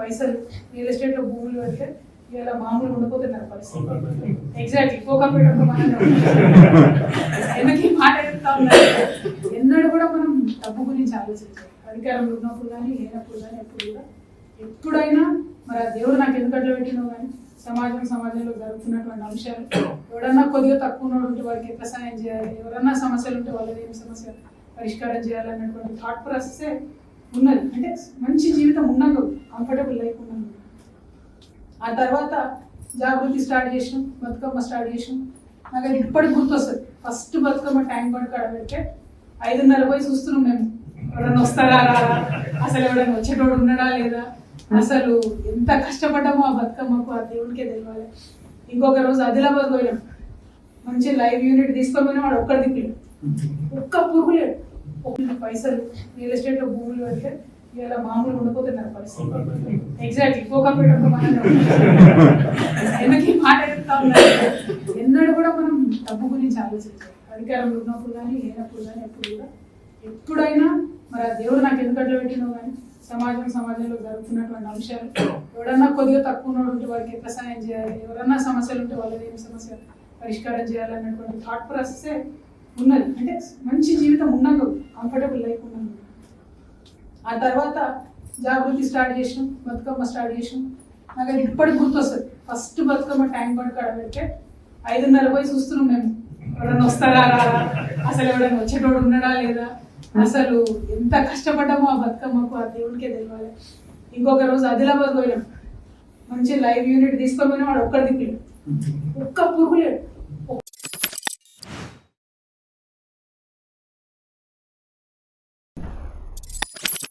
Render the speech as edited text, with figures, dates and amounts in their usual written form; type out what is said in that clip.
పైసలు real estate లో భూములు పెడితే ఇలా మామూలు ఉండిపోతున్నారు పరిస్థితి. ఎగ్జాక్ట్లీ కోకాపేట ఎందుకు ఈ మాట చెప్తా ఉన్నారు, ఎన్నడూ కూడా మనం డబ్బు గురించి ఆలోచించాలి. అధికారంలో ఉన్నప్పుడు కానీ లేనప్పుడు కానీ ఎప్పుడైనా మరి ఆ దేవుడు నాకు ఎందుకు అట్లా పెట్టినో కానీ సమాజంలో జరుగుతున్నటువంటి అంశాలు, ఎవడన్నా కొద్దిగా తక్కువ ఉంటే వాడికి ఎట్లా సాయం చేయాలి, ఎవరన్నా సమస్యలు ఉంటే వాళ్ళది ఏం సమస్య పరిష్కారం చేయాలన్నటువంటి థాట్ ప్రాసెసే ఉన్నది. అంటే మంచి జీవితం ఉన్నది, కంఫర్టబుల్ లైఫ్ ఉన్నది. ఆ తర్వాత జాగృతి స్టార్ట్ చేసినాం, బతుకమ్మ స్టార్ట్ చేసినాం. నాకు అది ఇప్పటికి గుర్తొస్తుంది. ఫస్ట్ బతుకమ్మ ట్యాంక్ బండ్ కాడ పెడితే 5:30 పోయి చూస్తున్నాం మేము, ఎవరైనా వస్తారా రారా, అసలు ఎవరైనా వచ్చేటోడు ఉన్నాడా లేదా, అసలు ఎంత కష్టపడ్డామో ఆ బతుకమ్మకు ఆ దేవుడికే తెలియాలి. ఇంకొక రోజు ఆదిలాబాద్ పోయినాం, మంచి లైవ్ యూనిట్ తీసుకొని పోయినా వాడు ఒక్కడి దిక్కులేడు, ఒక్క పురుగు లేడు. పైసలు రియల్ ఎస్టేట్ లో భూములు పెడితే ఇలా మామూలు ఉండిపోతున్నారు పరిస్థితి. ఎగ్జాక్ట్లీ కోకాపేట ఎందుకు ఈ మాట చెప్తా ఉన్నారు, ఎన్నడూ కూడా మనం డబ్బు గురించి ఆలోచించాలి. అధికారంలో ఉన్నప్పుడు కానీ లేనప్పుడు కానీ ఎప్పుడైనా మరి ఆ దేవుడు నాకు ఎందుకు అట్లా పెట్టినో కానీ సమాజంలో జరుగుతున్నటువంటి అంశాలు, ఎవడన్నా కొద్దిగా తక్కువ ఉంటే వాడికి ఎట్లా సాయం చేయాలి, ఎవరన్నా సమస్యలు ఉంటే వాళ్ళది ఏం సమస్య పరిష్కారం చేయాలన్నటువంటి థాట్ ప్రాసెసే ఉన్నది. అంటే మంచి జీవితం ఉన్నది, కంఫర్టబుల్ లైఫ్ ఉన్నది. ఆ తర్వాత జాగృతి స్టార్ట్ చేసినాం, బతుకమ్మ స్టార్ట్ చేసినాం. నాకు అది ఇప్పటికి గుర్తొస్తుంది. ఫస్ట్ బతుకమ్మ ట్యాంక్ బండ్ కాడ పెడితే 5:30 పోయి చూస్తున్నాం మేము, ఎవరైనా వస్తారా రారా, అసలు ఎవరైనా వచ్చేటోడు ఉన్నాడా లేదా, అసలు ఎంత కష్టపడ్డామో ఆ బతుకమ్మకు ఆ దేవుడికే తెలియాలి. ఇంకొక రోజు ఆదిలాబాద్ పోయినాం, మంచి లైవ్ యూనిట్ తీసుకొని పోయినా వాడు ఒక్కడి దిక్కులేడు, ఒక్క పురుగు లేడు.